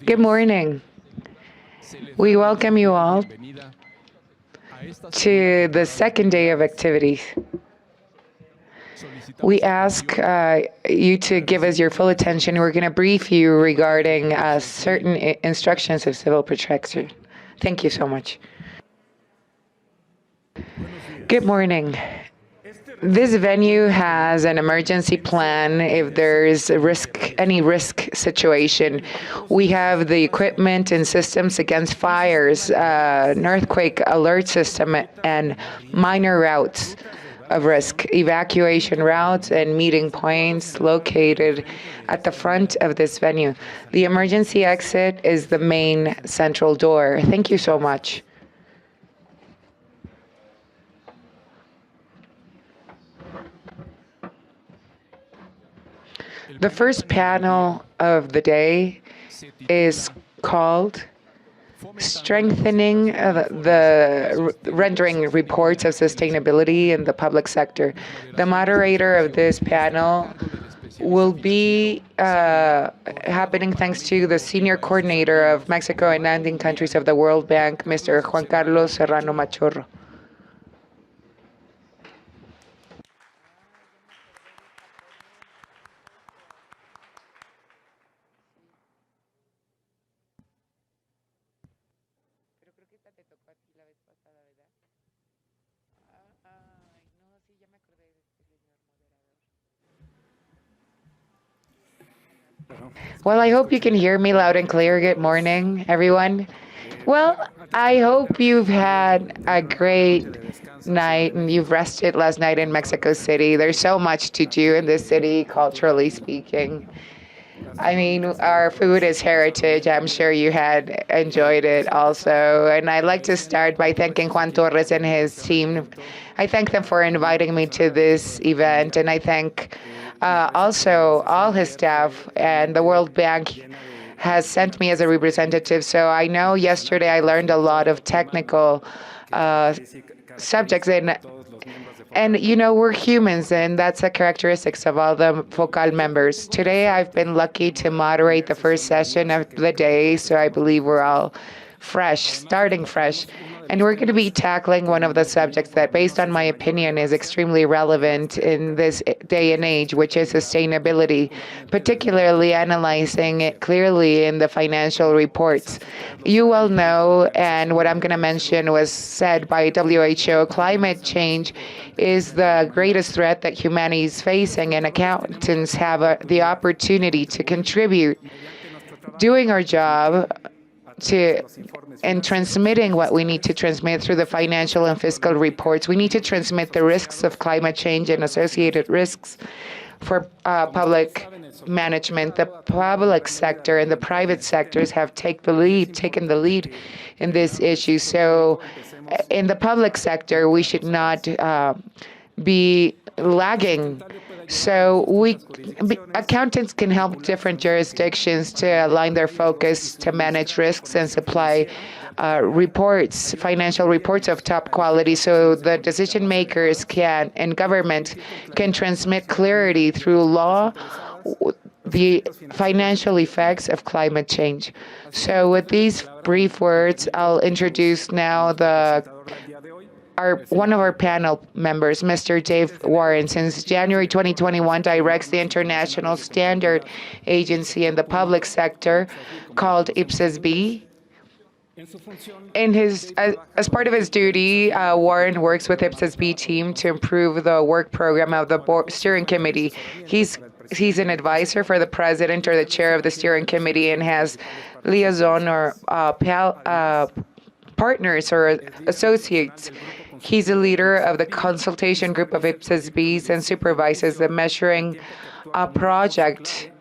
Good morning. We welcome you all to the second day of activities. We ask you to give us your full attention. We're going to brief you regarding certain instructions of civil protection. Thank you so much. Good morning. This venue has an emergency plan if there's any risk situation. We have the equipment and systems against fires, an earthquake alert system, and minor routes of risk, evacuation routes, and meeting points located at the front of this venue. The emergency exit is the main central door. Thank you so much. The first panel of the day is called Strengthening the Rendering Reports of Sustainability in the Public Sector. The moderator of this panel will be happening thanks to the Senior Coordinator of Mexico and Andean countries of the World Bank, Mr. Juan Carlos Serrano Machorro. Well, I hope you can hear me loud and clear. Good morning, everyone. Well, I hope you've had a great night and you've rested last night in Mexico City. There's so much to do in this city, culturally speaking. I mean, our food is heritage. I'm sure you had enjoyed it also. And I'd like to start by thanking Juan Torres and his team. I thank them for inviting me to this event, and I thank also all his staff, and the World Bank has sent me as a representative. So I know yesterday I learned a lot of technical subjects, and you know, we're humans, and that's a characteristics of all the FOCAL members. Today I've been lucky to moderate the first session of the day, so I believe we're all fresh, starting fresh. And we're going to be tackling one of the subjects that, based on my opinion, is extremely relevant in this day and age, which is sustainability, particularly analyzing it clearly in the financial reports. You well know, and what I'm going to mention was said by WHO, climate change is the greatest threat that humanity is facing, and accountants have the opportunity to contribute, doing our job and transmitting what we need to transmit through the financial and fiscal reports. We need to transmit the risks of climate change and associated risks for public management. The public sector and the private sectors have taken the lead in this issue. So in the public sector, we should not be lagging. So accountants can help different jurisdictions to align their focus to manage risks and supply reports, financial reports of top quality, so the decision makers and government can transmit clarity through law the financial effects of climate change. So with these brief words, I'll introduce now one of our panel members, Mr. Dave Warren. Since January 2021, directs the International Standard Agency in the public sector called IPSASB. As part of his duty, Warren works with IPSASB team to improve the work program of the steering committee. He's an advisor for the president or the chair of the steering committee and has liaison or partners or associates. He's a leader of the consultation group of IPSASBs and supervises the measuring project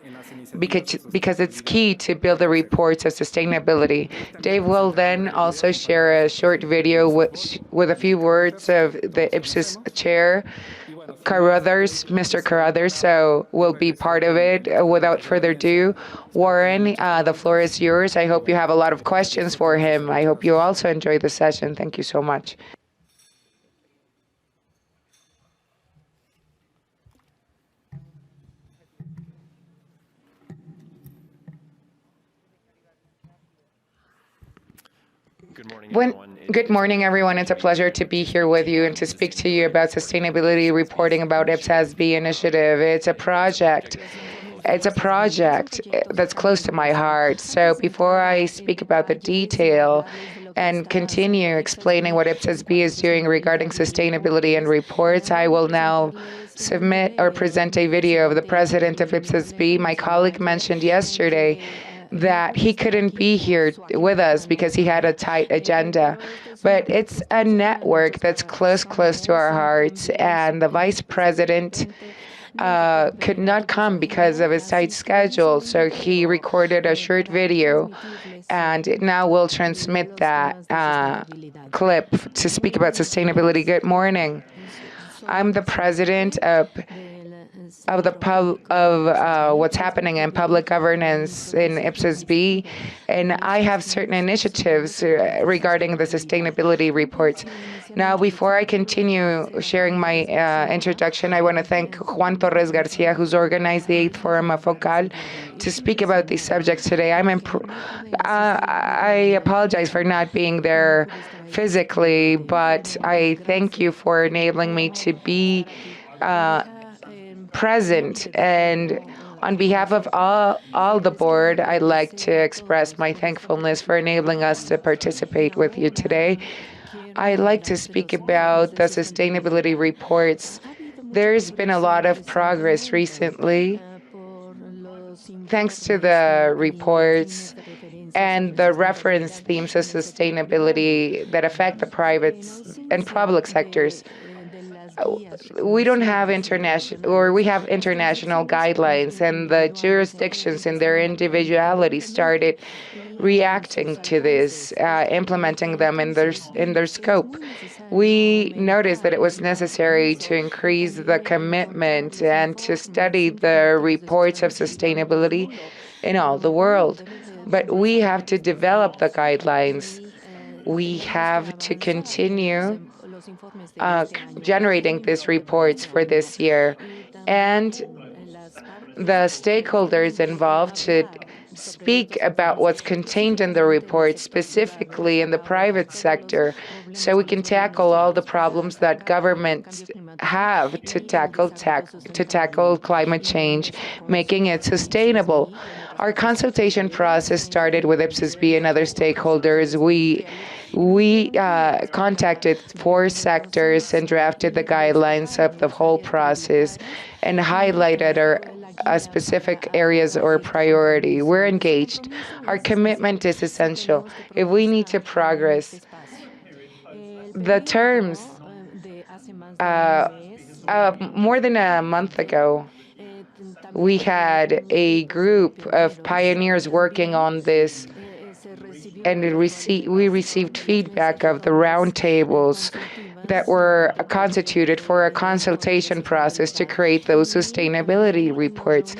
because it's key to build the reports of sustainability. Dave will then also share a short video with a few words of the IPSAS chair, Carruthers, Mr. Carruthers, so will be part of it. Without further ado, Warren, the floor is yours. I hope you have a lot of questions for him. I hope you also enjoy the session. Thank you so much. Good morning, everyone. It's a pleasure to be here with you and to speak to you about sustainability reporting about IPSASB initiative. It's a project that's close to my heart. So before I speak about the detail and continue explaining what IPSASB is doing regarding sustainability and reports, I will now submit or present a video of the president of IPSASB. My colleague mentioned yesterday that he couldn't be here with us because he had a tight agenda. But it's a network that's close to our hearts, and the vice president could not come because of his tight schedule, so he recorded a short video, and now we'll transmit that clip to speak about sustainability. Good morning. I'm the president of what's happening in public governance in IPSASB, and I have certain initiatives regarding the sustainability reports. Now, before I continue sharing my introduction, I want to thank Juan Torres Garcia, who's organized the VIII FOCAL, to speak about these subjects today. I apologize for not being there physically, but I thank you for enabling me to be present, and on behalf of all the board, I'd like to express my thankfulness for enabling us to participate with you today. I'd like to speak about the sustainability reports. There's been a lot of progress recently thanks to the reports and the reference themes of sustainability that affect the private and public sectors. We don't have we have international guidelines, and the jurisdictions in their individuality started reacting to this, implementing them in their scope. We noticed that it was necessary to increase the commitment and to study the reports of sustainability in all the world. But we have to develop the guidelines. We have to continue generating these reports for this year, and the stakeholders involved should speak about what's contained in the report, specifically in the private sector, so we can tackle all the problems that governments have to tackle climate change, making it sustainable. Our consultation process started with IPSASB and other stakeholders. We contacted 4 sectors and drafted the guidelines of the whole process and highlighted our specific areas or priority. We're engaged. Our commitment is essential. If we need to progress, the terms, more than a month ago, we had a group of pioneers working on this, and we received feedback of the roundtables that were constituted for a consultation process to create those sustainability reports.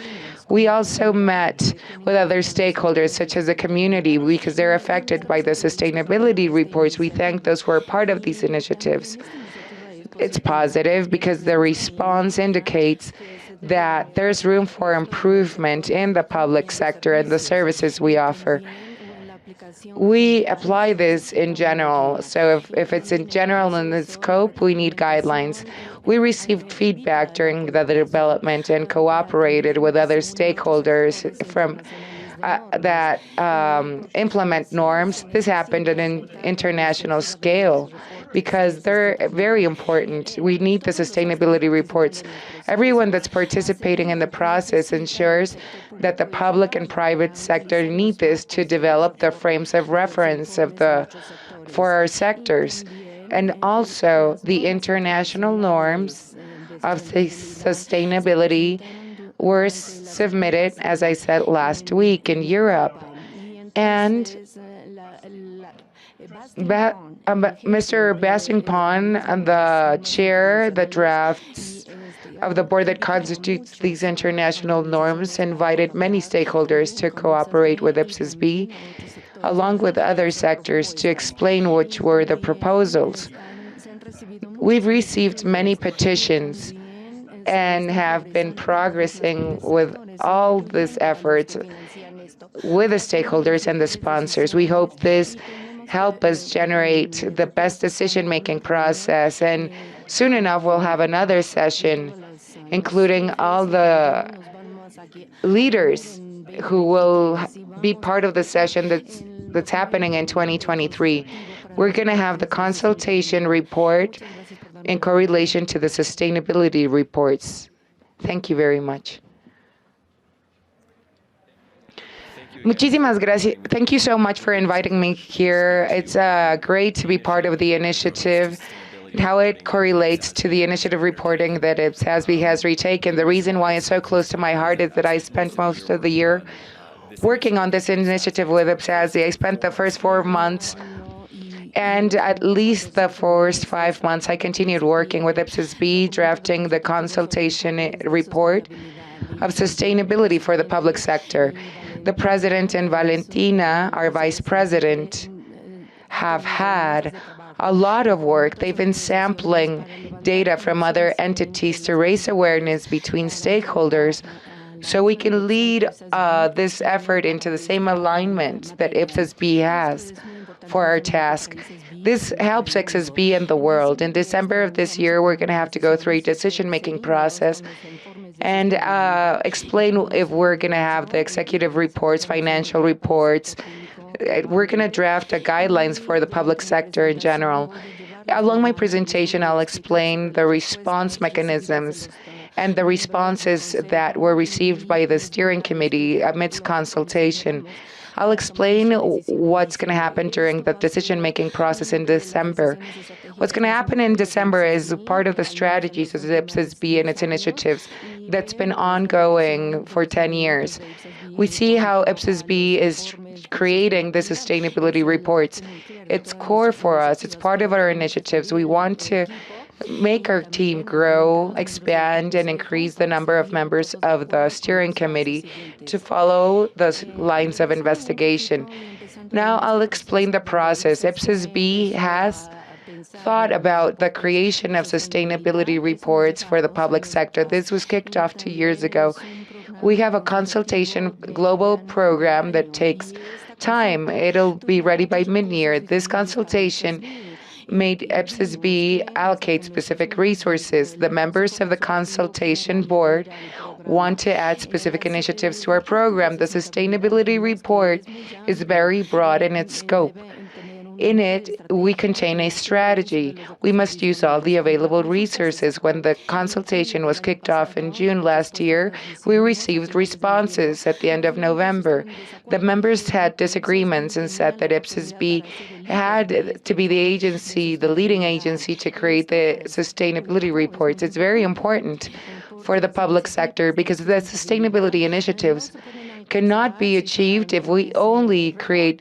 We also met with other stakeholders, such as the community, because they're affected by the sustainability reports. We thank those who are part of these initiatives. It's positive because the response indicates that there's room for improvement in the public sector and the services we offer. We apply this in general. So if it's in general in the scope, we need guidelines. We received feedback during the development and cooperated with other stakeholders from that implement norms. This happened at an international scale because they're very important. We need the sustainability reports. Everyone that's participating in the process ensures that the public and private sector need this to develop the frames of reference for our sectors. And also the international norms of sustainability were submitted, as I said, last week in Europe. And Mr. Bastingpon, the chair, the drafts of the board that constitutes these international norms, invited many stakeholders to cooperate with IPSASB, along with other sectors, to explain which were the proposals. We've received many petitions and have been progressing with all these efforts with the stakeholders and the sponsors. We hope this help us generate the best decision-making process. And soon enough, we'll have another session, including all the leaders who will be part of the session that's happening in 2023. We're going to have the consultation report in correlation to the sustainability reports. Thank you very much. Muchísimas gracias. Thank you so much for inviting me here. It's great to be part of the initiative, how it correlates to the initiative reporting that IPSASB has retaken. The reason why it's so close to my heart is that I spent most of the year working on this initiative with IPSASB. I spent the first 4 months, and at least the first 5 months, I continued working with IPSASB, drafting the consultation report of sustainability for the public sector. The President and Valentina, our Vice President, have had a lot of work. They've been sampling data from other entities to raise awareness between stakeholders so we can lead this effort into the same alignment that IPSASB has for our task. This helps IPSASB and the world. In December of this year, we're going to have to go through a decision-making process and explain if we're going to have the executive reports, financial reports. We're going to draft guidelines for the public sector in general. Along my presentation, I'll explain the response mechanisms and the responses that were received by the steering committee amidst consultation. I'll explain what's going to happen during the decision-making process in December. What's going to happen in December is part of the strategies of IPSASB and its initiatives that's been ongoing for 10 years. We see how IPSASB is creating the sustainability reports. It's core for us. It's part of our initiatives. We want to make our team grow, expand, and increase the number of members of the steering committee to follow the lines of investigation. Now I'll explain the process. IPSASB has thought about the creation of sustainability reports for the public sector. This was kicked off 2 years ago. We have a consultation global program that takes time. It'll be ready by mid-year. This consultation made IPSASB allocate specific resources. The members of the consultation board want to add specific initiatives to our program. The sustainability report is very broad in its scope. In it, we contain a strategy. We must use all the available resources. When the consultation was kicked off in June last year, we received responses at the end of November. The members had disagreements and said that IPSASB had to be the agency, the leading agency to create the sustainability reports. It's very important for the public sector because the sustainability initiatives cannot be achieved if we only create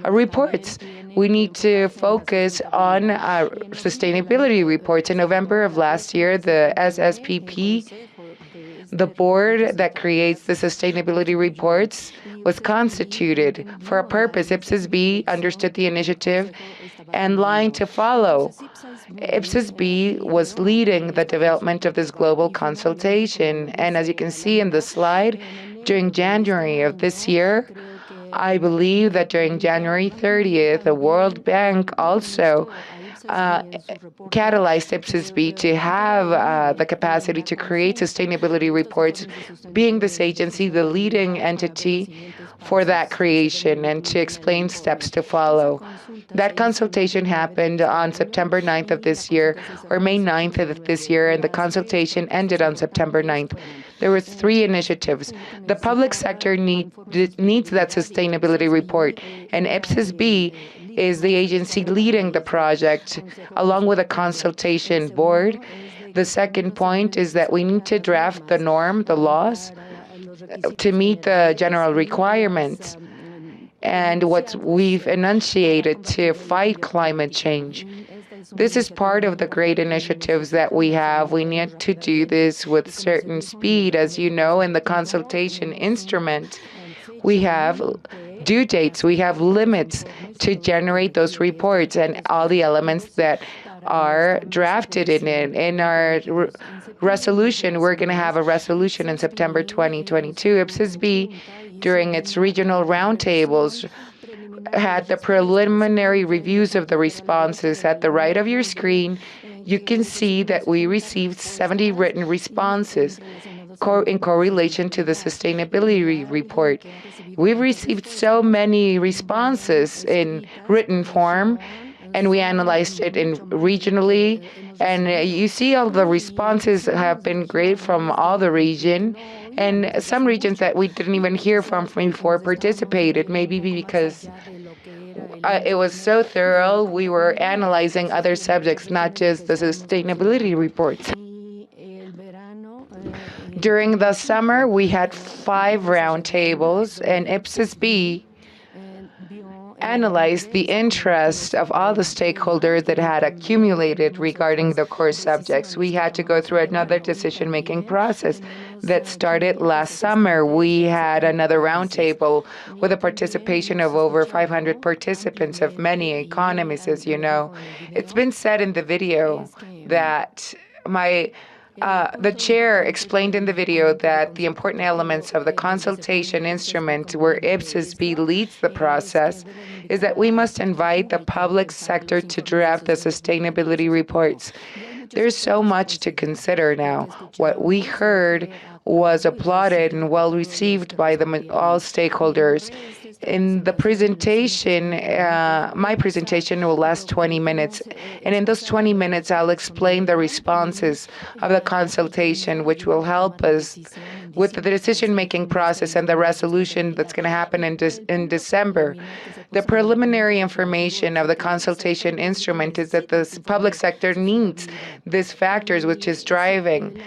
reports. We need to focus on sustainability reports. In November of last year, the SSPP, the board that creates the sustainability reports, was constituted for a purpose. IPSASB understood the initiative and line to follow. IPSASB was leading the development of this global consultation. And as you can see in the slide, during January of this year, I believe that during January 30th, the World Bank also catalyzed IPSASB to have the capacity to create sustainability reports, being this agency the leading entity for that creation and to explain steps to follow. That consultation happened on September 9th of this year, or May 9th of this year, and the consultation ended on September 9th. There were 3 initiatives. The public sector needs that sustainability report, and IPSASB is the agency leading the project, along with a consultation board. The second point is that we need to draft the norm, the laws, to meet the general requirements and what we've enunciated to fight climate change. This is part of the great initiatives that we have. We need to do this with certain speed. As you know, in the consultation instrument, we have due dates, we have limits to generate those reports and all the elements that are drafted in it. In our resolution, we're going to have a resolution in September 2022. IPSASB, during its regional roundtables, had the preliminary reviews of the responses. At the right of your screen, you can see that we received 70 written responses in correlation to the sustainability report. We've received so many responses in written form, and we analyzed it regionally. And you see all the responses have been great from all the region. And some regions that we didn't even hear from before participated, maybe because it was so thorough, we were analyzing other subjects, not just the sustainability reports. During the summer, we had 5 roundtables, and IPSASB analyzed the interest of all the stakeholders that had accumulated regarding the core subjects. We had to go through another decision-making process that started last summer. We had another roundtable with a participation of over 500 participants of many economists, as you know. It's been said in the video that the chair explained in the video that the important elements of the consultation instrument where IPSASB leads the process is that we must invite the public sector to draft the sustainability reports. There's so much to consider now. What we heard was applauded and well received by all stakeholders. In the presentation, my presentation will last 20 minutes. And in those 20 minutes, I'll explain the responses of the consultation, which will help us with the decision-making process and the resolution that's going to happen in December. The preliminary information of the consultation instrument is that the public sector needs these factors, which is driving.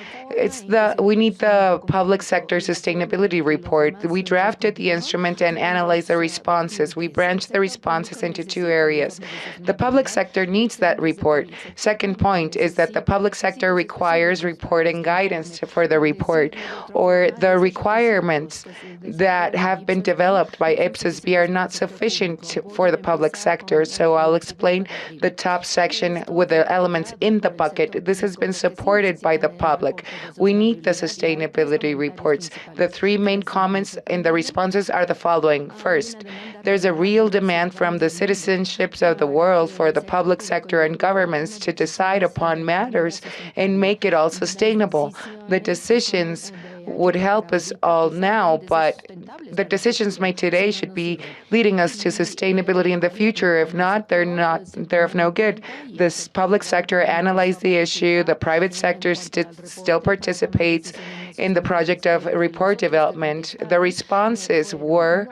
We need the public sector sustainability report. We drafted the instrument and analyzed the responses. We branched the responses into 2 areas. The public sector needs that report. Second point is that the public sector requires reporting guidance for the report, or the requirements that have been developed by IPSASB are not sufficient for the public sector. So I'll explain the top section with the elements in the bucket. This has been supported by the public. We need the sustainability reports. The 3 main comments in the responses are the following. First, there's a real demand from the citizenships of the world for the public sector and governments to decide upon matters and make it all sustainable. The decisions would help us all now, but the decisions made today should be leading us to sustainability in the future. If not, they're of no good. This public sector analyzed the issue. The private sector still participates in the project of report development. The responses were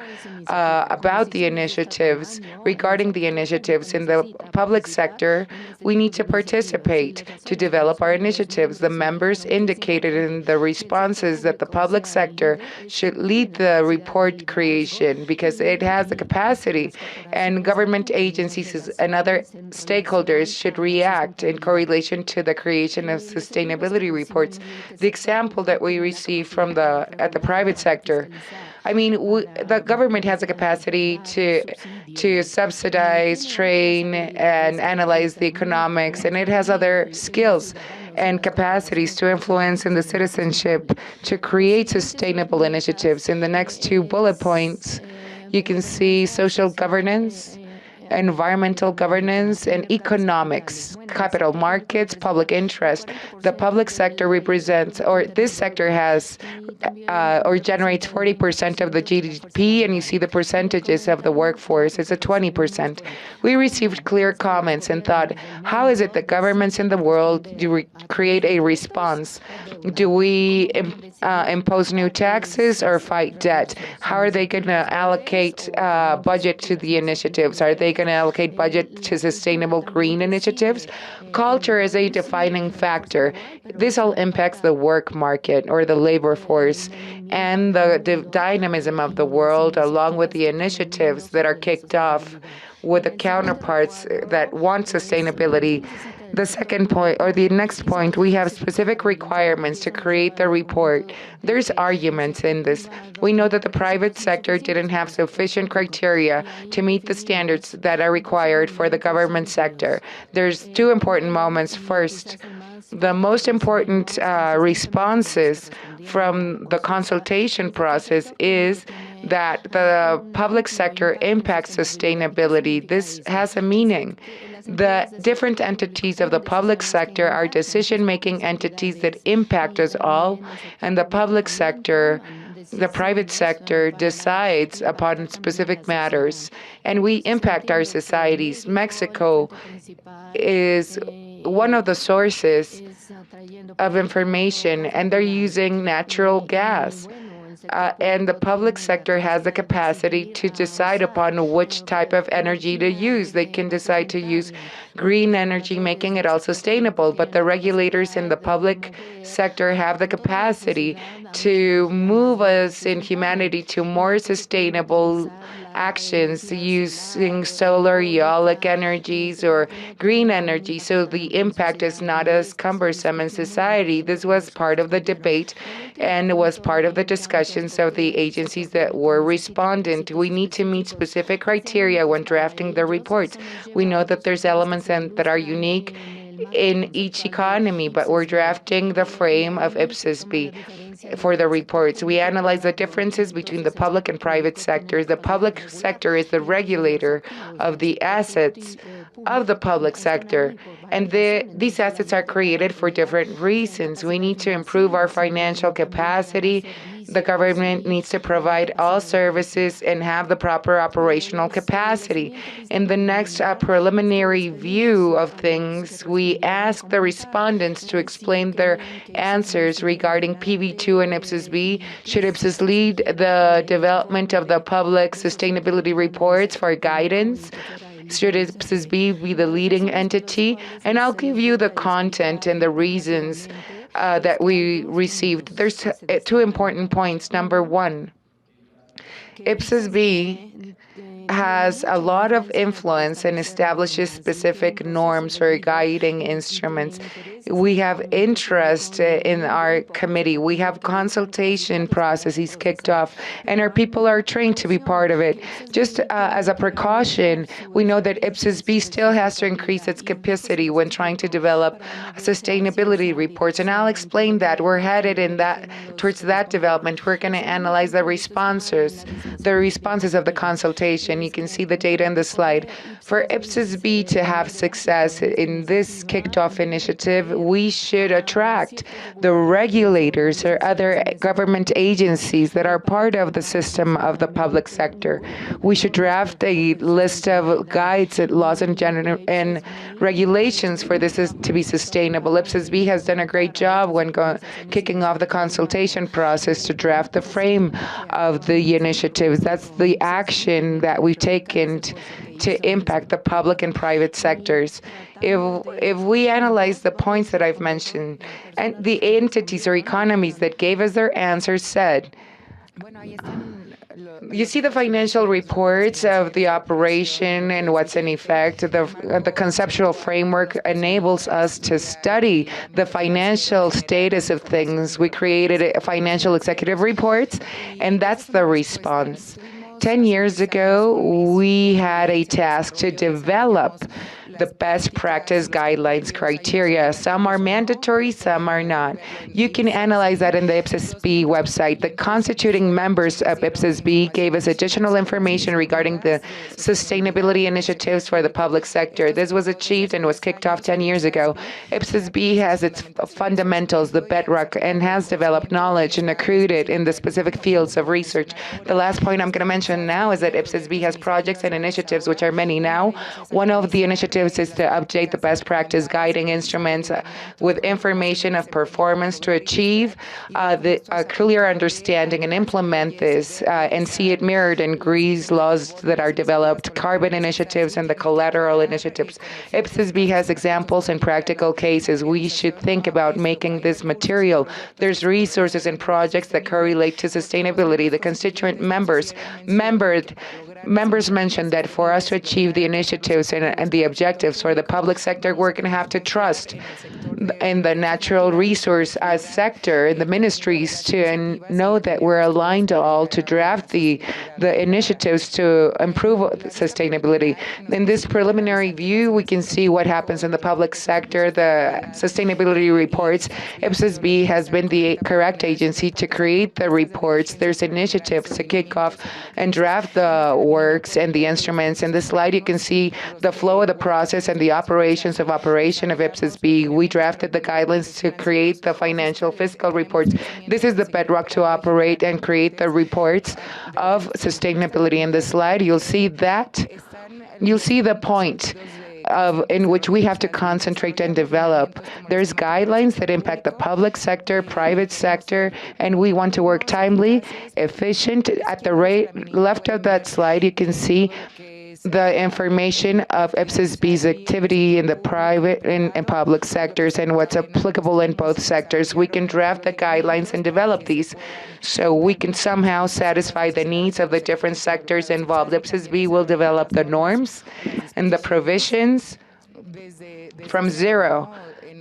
about the initiatives. Regarding the initiatives in the public sector, we need to participate to develop our initiatives. The members indicated in the responses that the public sector should lead the report creation because it has the capacity, and government agencies and other stakeholders should react in correlation to the creation of sustainability reports. The example that we received from at the private sector, I mean, the government has a capacity to subsidize, train, and analyze the economics, and it has other skills and capacities to influence in the citizenship to create sustainable initiatives. In the next 2 bullet points, you can see social governance, environmental governance, and economics, capital markets, public interest. The public sector represents, or this sector has, or generates 40% of the GDP, and you see the percentages of the workforce. It's a 20%. We received clear comments and thought, how is it that governments in the world do create a response? Do we impose new taxes or fight debt? How are they going to allocate budget to the initiatives? Are they going to allocate budget to sustainable green initiatives? Culture is a defining factor. This all impacts the work market or the labor force and the dynamism of the world, along with the initiatives that are kicked off with the counterparts that want sustainability. The second point, or the next point, we have specific requirements to create the report. There's arguments in this. We know that the private sector didn't have sufficient criteria to meet the standards that are required for the government sector. There's 2 important moments. First, the most important responses from the consultation process is that the public sector impacts sustainability. This has a meaning. The different entities of the public sector are decision-making entities that impact us all, and the public sector, the private sector, decides upon specific matters, and we impact our societies. Mexico is one of the sources of information, and they're using natural gas. And the public sector has the capacity to decide upon which type of energy to use. They can decide to use green energy, making it all sustainable. But the regulators in the public sector have the capacity to move us in humanity to more sustainable actions using solar, eolic energies, or green energy, so the impact is not as cumbersome in society. This was part of the debate and was part of the discussions of the agencies that were respondent. We need to meet specific criteria when drafting the reports. We know that there's elements that are unique in each economy, but we're drafting the frame of IPSASB for the reports. We analyze the differences between the public and private sectors. The public sector is the regulator of the assets of the public sector, and these assets are created for different reasons. We need to improve our financial capacity. The government needs to provide all services and have the proper operational capacity. In the next preliminary view of things, we ask the respondents to explain their answers regarding PV2 and IPSASB. Should IPSAS lead the development of the public sustainability reports for guidance? Should IPSASB be the leading entity? And I'll give you the content and the reasons that we received. There's two important points. Number one, IPSASB has a lot of influence and establishes specific norms or guiding instruments. We have interest in our committee. We have consultation processes kicked off, and our people are trained to be part of it. Just as a precaution, we know that IPSASB still has to increase its capacity when trying to develop sustainability reports, and I'll explain that. We're headed towards that development. We're going to analyze the responses of the consultation. You can see the data in the slide. For IPSASB to have success in this kicked-off initiative, we should attract the regulators or other government agencies that are part of the system of the public sector. We should draft a list of guides, laws, and regulations for this to be sustainable. IPSASB has done a great job when kicking off the consultation process to draft the frame of the initiatives. That's the action that we've taken to impact the public and private sectors. If we analyze the points that I've mentioned, and the entities or economies that gave us their answers said, you see the financial reports of the operation and what's in effect. The conceptual framework enables us to study the financial status of things. We created financial executive reports, and that's the response. 10 years ago, we had a task to develop the best practice guidelines criteria. Some are mandatory, some are not. You can analyze that in the IPSASB website. The constituting members of IPSASB gave us additional information regarding the sustainability initiatives for the public sector. This was achieved and was kicked off 10 years ago. IPSASB has its fundamentals, the bedrock, and has developed knowledge and accrued it in the specific fields of research. The last point I'm going to mention now is that IPSASB has projects and initiatives, which are many now. One of the initiatives is to update the best practice guiding instruments with information of performance to achieve a clear understanding and implement this and see it mirrored in GREE's laws that are developed, carbon initiatives, and the collateral initiatives. IPSASB has examples and practical cases. We should think about making this material. There's resources and projects that correlate to sustainability. The constituent members mentioned that for us to achieve the initiatives and the objectives objectives. For the public sector, we're going to have to trust in the natural resource sector, in the ministries, to know that we're aligned all to draft the initiatives to improve sustainability. In this preliminary view, we can see what happens in the public sector, the sustainability reports. IPSASB has been the correct agency to create the reports. There's initiatives to kick off and draft the works and the instruments. In this slide, you can see the flow of the process and the operations of IPSASB. We drafted the guidelines to create the financial fiscal reports. This is the bedrock to operate and create the reports of sustainability. In this slide, you'll see the point in which we have to concentrate and develop. There's guidelines that impact the public sector, private sector, and we want to work timely, efficient. At the left of that slide, you can see the information of IPSASB's activity in the private and public sectors and what's applicable in both sectors. We can draft the guidelines and develop these so we can somehow satisfy the needs of the different sectors involved. IPSASB will develop the norms and the provisions from zero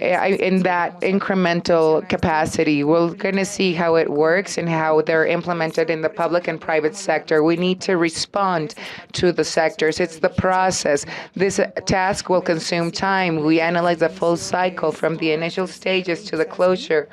in that incremental capacity. We're going to see how it works and how they're implemented in the public and private sector. We need to respond to the sectors. It's the process. This task will consume time. We analyze the full cycle from the initial stages to the closure.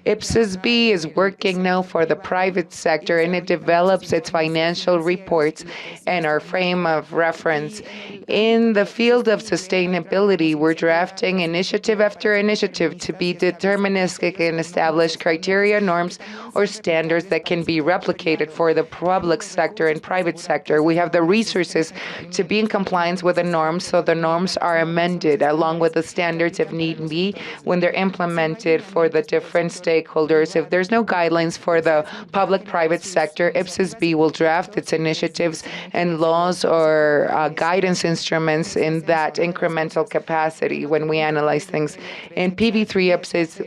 IPSASB is working now for the private sector, and it develops its financial reports and our frame of reference. In the field of sustainability, we're drafting initiative after initiative to be deterministic and establish criteria, norms, or standards that can be replicated for the public sector and private sector. We have the resources to be in compliance with the norms, so the norms are amended along with the standards if need be when they're implemented for the different stakeholders. If there's no guidelines for the public-private sector, IPSASB will draft its initiatives and laws or guidance instruments in that incremental capacity when we analyze things. In PV3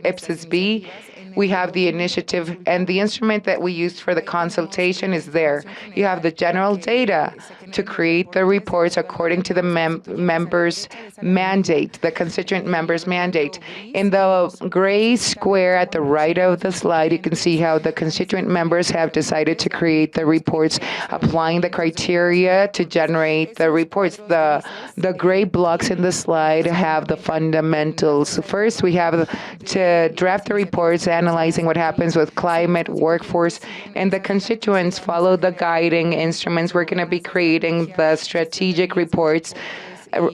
IPSASB, we have the initiative, and the instrument that we used for the consultation is there. You have the general data to create the reports according to the members' mandate, the constituent members' mandate. In the gray square at the right of the slide, you can see how the constituent members have decided to create the reports, applying the criteria to generate the reports. The gray blocks in the slide have the fundamentals. First, we have to draft the reports, analyzing what happens with climate, workforce, and the constituents follow the guiding instruments. We're going to be creating the strategic reports,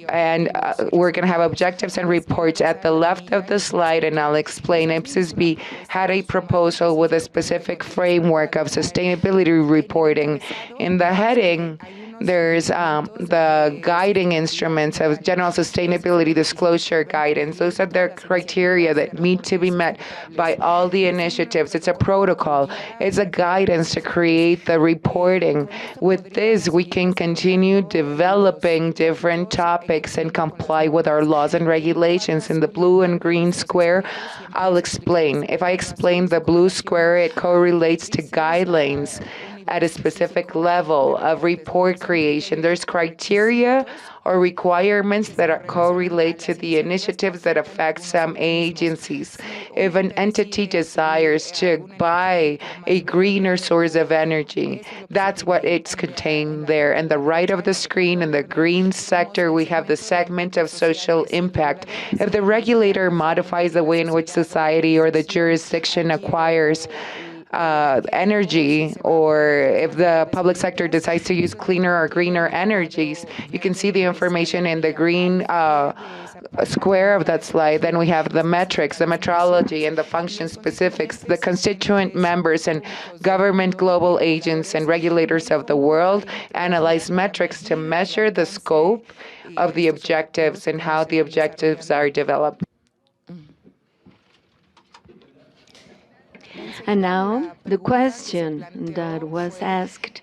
and we're going to have objectives and reports at the left of the slide, and I'll explain. IPSASB had a proposal with a specific framework of sustainability reporting. In the heading, there's the guiding instruments of general sustainability disclosure guidance. Those are the criteria that need to be met by all the initiatives. It's a protocol. It's a guidance to create the reporting. With this, we can continue developing different topics and comply with our laws and regulations. In the blue and green square, I'll explain. If I explain the blue square, it correlates to guidelines at a specific level of report creation. There's criteria or requirements that correlate to the initiatives that affect some agencies. If an entity desires to buy a greener source of energy, that's what it's contained there. And the right of the screen, in the green sector, we have the segment of social impact. If the regulator modifies the way in which society or the jurisdiction acquires energy, or if the public sector decides to use cleaner or greener energies, you can see the information in the green square of that slide. Then we have the metrics, the metrology, and the function specifics. The constituent members and government global agents and regulators of the world analyze metrics to measure the scope of the objectives and how the objectives are developed. And now, the question that was asked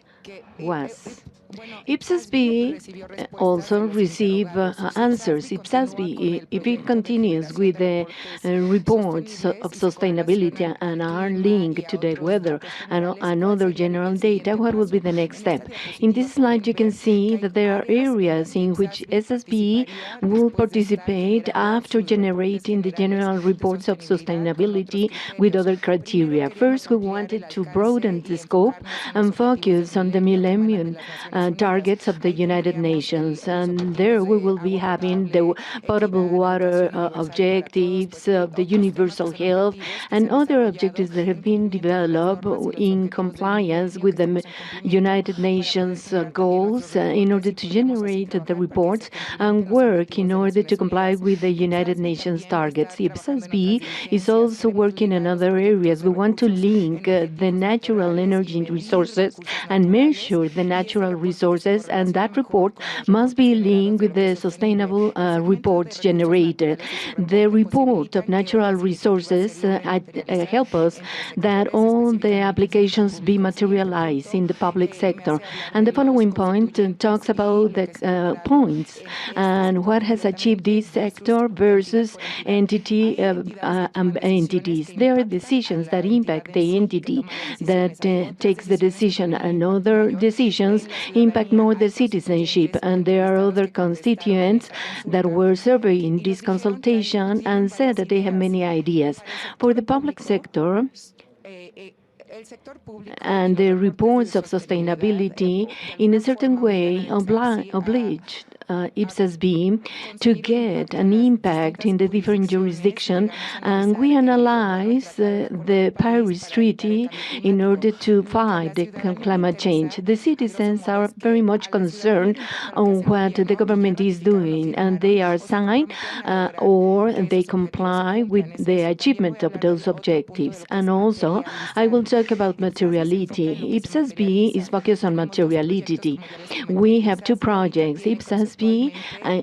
was, IPSASB also receive answers. IPSASB, if it continues with the reports of sustainability and are linked to the weather and other general data, what will be the next step? In this slide, you can see that there are areas in which SSB will participate after generating the general reports of sustainability with other criteria. First, we wanted to broaden the scope and focus on the Millennium targets of the United Nations. And there we will be having the potable water objectives, the universal health, and other objectives that have been developed in compliance with the United Nations goals in order to generate the reports and work in order to comply with the United Nations targets. The IPSASB is also working in other areas. We want to link the natural energy resources and measure the natural resources, and that report must be linked with the sustainable reports generated. The report of natural resources help us that all the applications be materialized in the public sector. And the following point talks about the points and what has achieved this sector versus entities. There are decisions that impact the entity that takes the decision, and other decisions impact more the citizenship. And there are other constituents that were surveyed in this consultation and said that they have many ideas. For the public sector, and the reports of sustainability in a certain way obliged IPSASB to get an impact in the different jurisdictions, and we analyze the Paris Treaty in order to fight the climate change. The citizens are very much concerned on what the government is doing, and they are signed or they comply with the achievement of those objectives. And also, I will talk about materiality. IPSASB is focused on materiality. We have two projects. IPSASB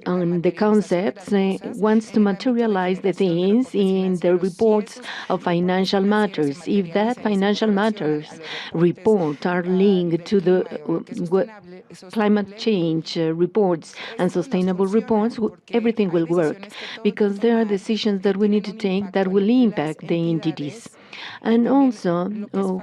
on the concepts wants to materialize the things in the reports of financial matters. If that financial matters report are linked to the climate change reports and sustainable reports, everything will work, because there are decisions that we need to take that will impact the entities. And also,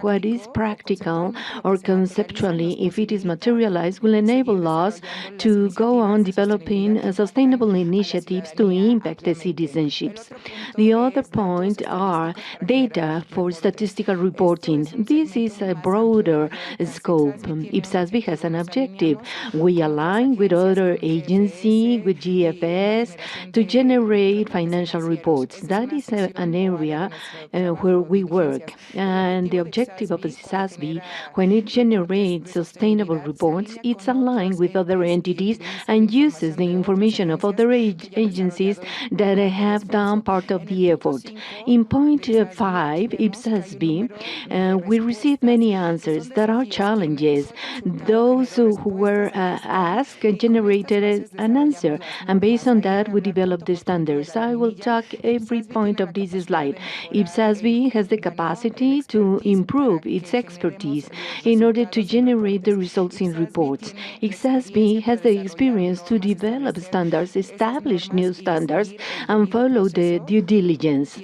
what is practical or conceptually, if it is materialized, will enable us to go on developing sustainable initiatives to impact the citizenships. The other point are data for statistical reporting. This is a broader scope. IPSASB has an objective. We align with other agencies, with GFS, to generate financial reports. That is an area where we work. And the objective of IPSASB, when it generates sustainable reports, it's aligned with other entities and uses the information of other agencies that have done part of the effort. In point 5, IPSASB, we received many answers. There are challenges. Those who were asked generated an answer, and based on that, we developed the standards. I will talk every point of this slide. IPSASB has the capacity to improve its expertise in order to generate the results in reports. IPSASB has the experience to develop standards, establish new standards, and follow the due diligence.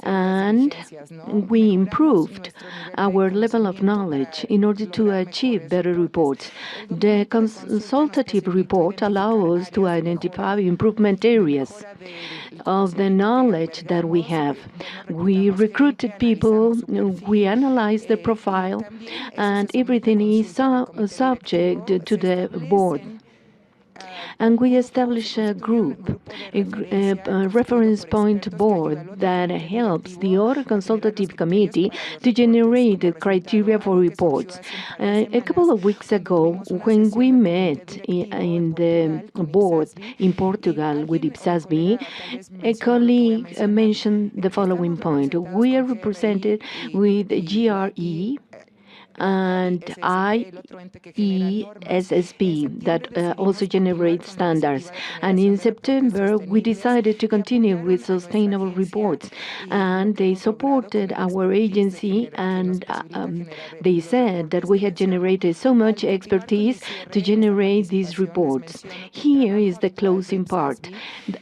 And we improved our level of knowledge in order to achieve better reports. The consultative report allows us to identify improvement areas of the knowledge that we have. We recruited people, we analyzed the profile, and everything is subject to the board. And we established a group, a reference point board that helps the other consultative committee to generate the criteria for reports. A couple of weeks ago, when we met in the board in Portugal with IPSASB, a colleague mentioned the following point. We are represented with GRE, and IPSASB that also generates standards. And in September, we decided to continue with sustainable reports, and they supported our agency, and they said that we had generated so much expertise to generate these reports. Here is the closing part.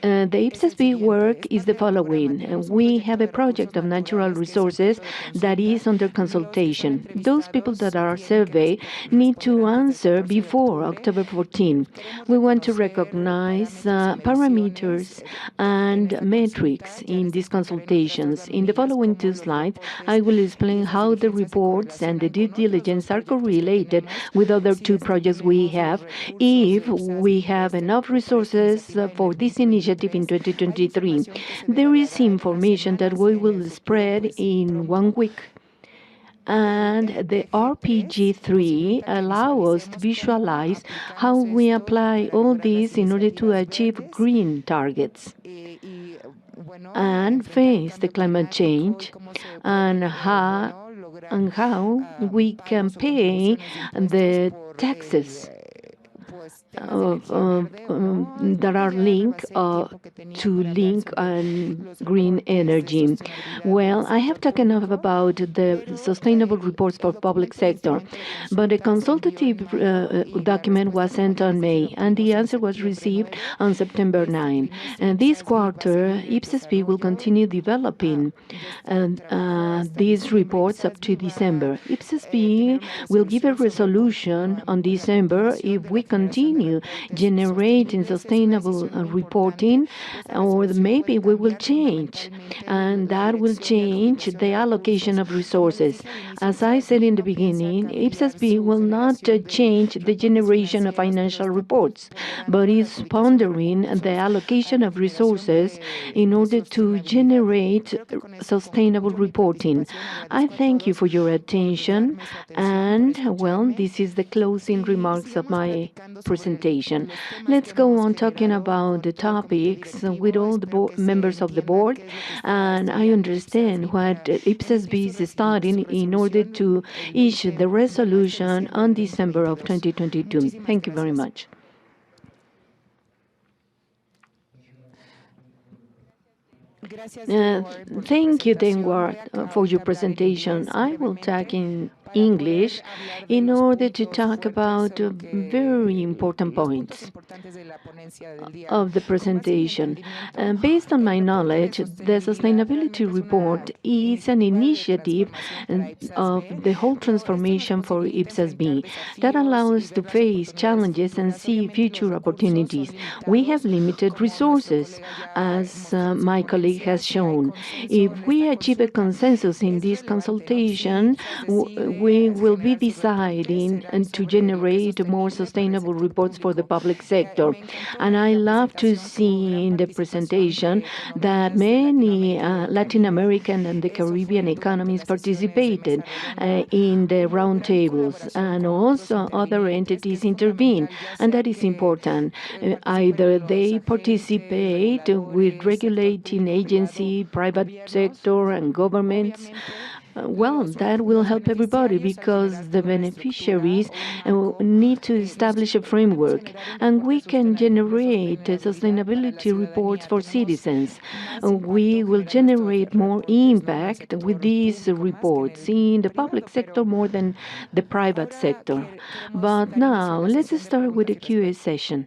The IPSASB work is the following. We have a project of natural resources that is under consultation. Those people that are surveyed need to answer before October 14. We want to recognize parameters and metrics in these consultations. In the following two slides, I will explain how the reports and the due diligence are correlated with other two projects we have, if we have enough resources for this initiative in 2023. There is information that we will spread in 1 week. And the RPG3 allow us to visualize how we apply all this in order to achieve green targets and face the climate change, and how we can pay the taxes that are linked to link and green energy. Well, I have talked enough about the sustainable reports for public sector, but a consultative document was sent on May, and the answer was received on September 9. And this quarter, IPSASB will continue developing these reports up to December. IPSASB will give a resolution on December if we continue generating sustainable reporting, or maybe we will change, and that will change the allocation of resources. As I said in the beginning, IPSASB will not change the generation of financial reports, but is pondering the allocation of resources in order to generate sustainable reporting. I thank you for your attention, and well, this is the closing remarks of my presentation. Let's go on talking about the topics with all the members of the board, and I understand what IPSASB is starting in order to issue the resolution on December of 2022. Thank you very much. Thank you, Denward, for your presentation. I will talk in English in order to talk about very important points of the presentation. Based on my knowledge, the sustainability report is an initiative of the whole transformation for IPSASB that allows us to face challenges and see future opportunities. We have limited resources, as my colleague has shown. If we achieve a consensus in this consultation, we will be deciding to generate more sustainable reports for the public sector. And I love to see in the presentation that many Latin American and the Caribbean economies participated in the roundtables, and also other entities intervene, and that is important. Either they participate with regulating agency, private sector, and governments. Well, that will help everybody, because the beneficiaries need to establish a framework, and we can generate sustainability reports for citizens. We will generate more impact with these reports in the public sector more than the private sector. But now, let's start with the Q&A session.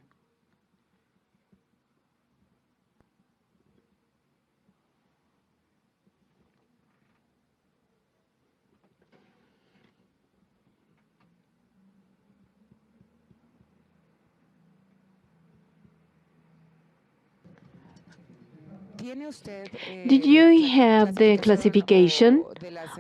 Did you have the classification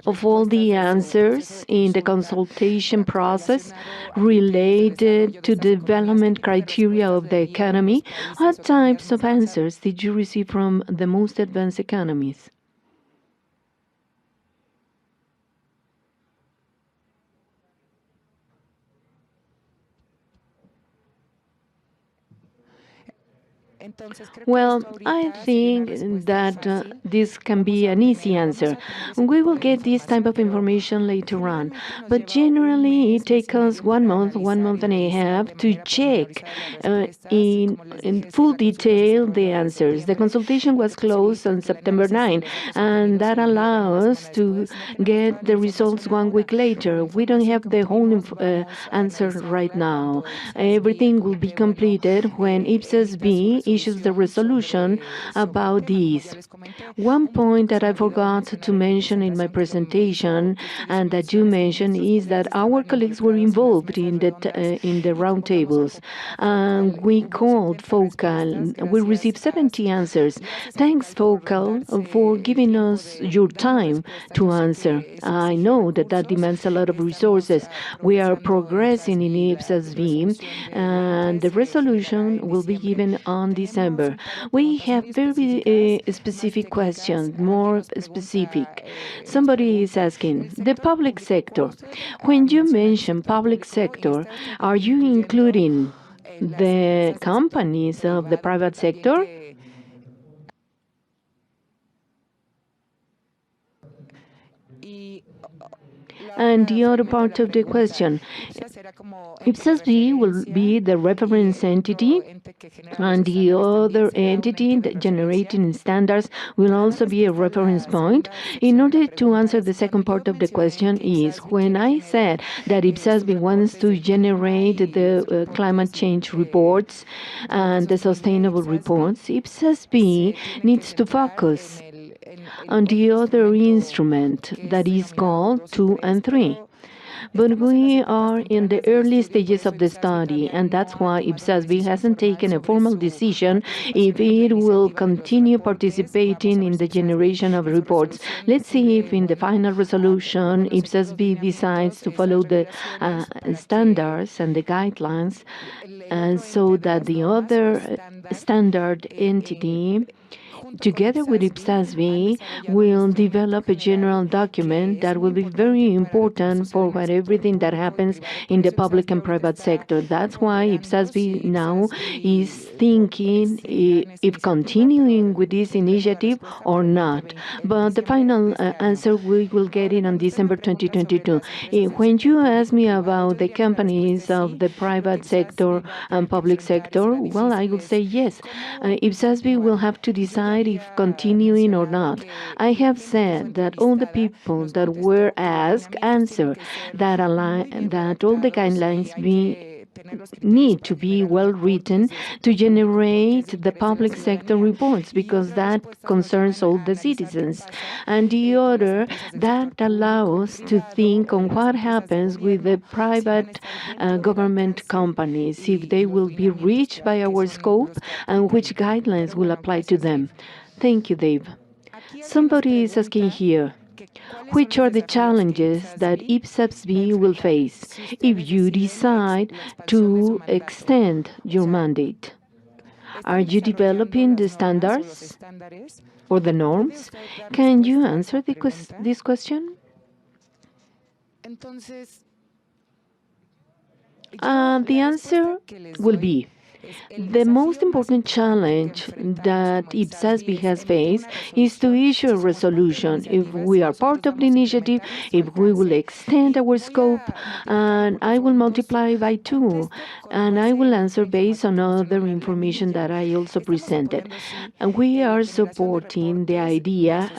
of all the answers in the consultation process related to the development criteria of the economy? What types of answers did you receive from the most advanced economies? Well, I think that this can be an easy answer. We will get this type of information later on, but generally it takes us 1 month and a half to check in full detail the answers. The consultation was closed on September 9, and that allows us to get the results 1 week later. We don't have the whole answer right now. Everything will be completed when IPSASB issues the resolution about these. One point that I forgot to mention in my presentation and that you mentioned is that our colleagues were involved in the roundtables. We called FOCAL. We received 70 answers. Thanks, FOCAL, for giving us your time to answer. I know that demands a lot of resources. We are progressing in IPSASB, and the resolution will be given on December. We have very specific questions, more specific. Somebody is asking, the public sector. When you mention public sector, are you including the companies of the private sector? And the other part of the question, IPSASB will be the reference entity, and the other entity that generating standards will also be a reference point. In order to answer the second part of the question is, when I said that IPSASB wants to generate the climate change reports and the sustainable reports, IPSASB needs to focus on the other instrument that is called 2 and 3. But we are in the early stages of the study, and that's why IPSASB hasn't taken a formal decision if it will continue participating in the generation of reports. Let's see if in the final resolution IPSASB decides to follow the standards and the guidelines, so that the other standard entity together with IPSASB, will develop a general document that will be very important for everything that happens in the public and private sector. That's why IPSASB now is thinking if continuing with this initiative or not. But the final answer, we will get it on December 2022. When you ask me about the companies of the private sector and public sector, well, I will say yes. IPSASB will have to decide if continuing or not. I have said that all the people that were asked answer that all the guidelines need to be well written to generate the public sector reports, because that concerns all the citizens. And the other, that allows to think on what happens with the private government companies, if they will be reached by our scope and which guidelines will apply to them. Thank you, Dave. Somebody is asking here, which are the challenges that IPSASB will face if you decide to extend your mandate? Are you developing the standards or the norms? Can you answer this question? The answer will be, the most important challenge that IPSASB has faced is to issue a resolution if we are part of the initiative, if we will extend our scope, and I will multiply by 2, and I will answer based on other information that I also presented. And we are supporting the idea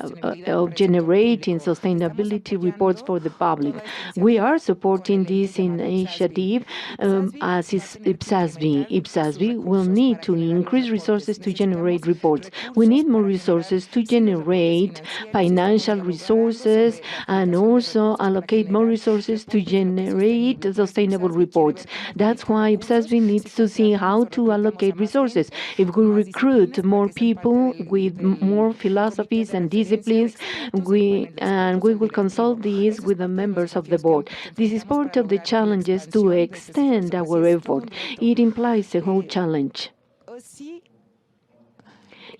of generating sustainability reports for the public. We are supporting this initiative as is IPSASB. IPSASB will need to increase resources to generate reports. We need more resources to generate financial resources and also allocate more resources to generate sustainable reports. That's why IPSASB needs to see how to allocate resources. If we recruit more people with more philosophies and disciplines, we will consult these with the members of the board. This is part of the challenges to extend our effort. It implies a whole challenge.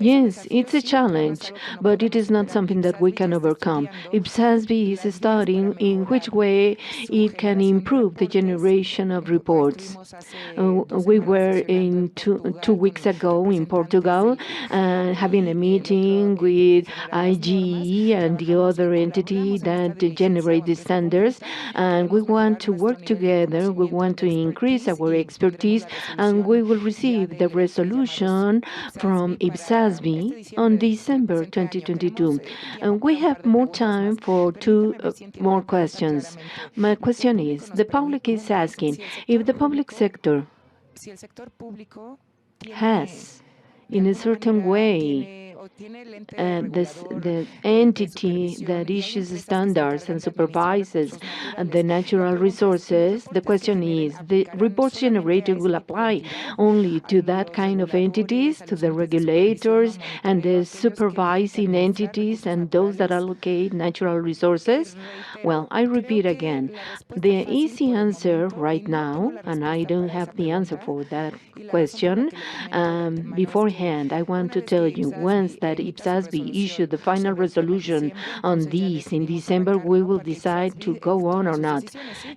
Yes, it's a challenge, but it is not something that we can overcome. IPSASB is studying in which way it can improve the generation of reports. We were in two weeks ago in Portugal having a meeting with IGE and the other entity that generate the standards, and we want to work together. We want to increase our expertise, and we will receive the resolution from IPSASB on December 2022. And we have more time for two more questions. My question is, the public is asking if the public sector has, in a certain way, the entity that issues standards and supervises the natural resources. The question is, the reports generated will apply only to that kind of entities, to the regulators and the supervising entities and those that allocate natural resources? Well, I repeat again, the easy answer right now, and I don't have the answer for that question, beforehand, I want to tell you, once that IPSASB issued the final resolution on this in December, we will decide to go on or not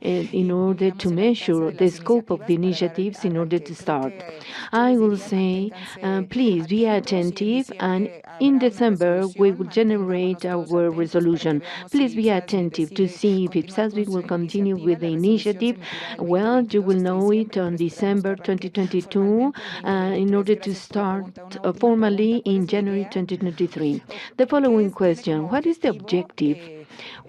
in order to measure the scope of the initiatives in order to start. I will say, please be attentive, and in December we will generate our resolution. Please be attentive to see if IPSASB will continue with the initiative. Well, you will know it on December 2022 in order to start formally in January 2023. The following question: what is the objective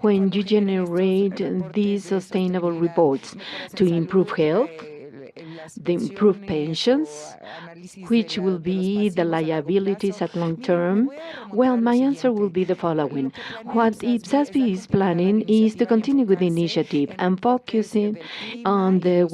when you generate these sustainable reports? To improve health? The improved pensions, which will be the liabilities at long term? Well, my answer will be the following. What IPSASB is planning is to continue with the initiative and focusing on the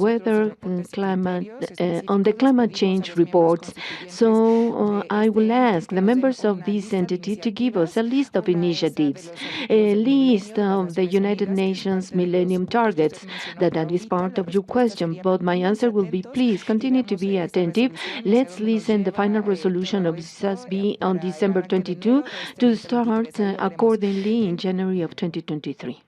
climate change reports. So I will ask the members of this entity to give us a list of initiatives, a list of the United Nations Millennium Targets. That is part of your question, but my answer will be, please continue to be attentive. Let's listen the final resolution of IPSASB on December 22 to start accordingly in January of 2023.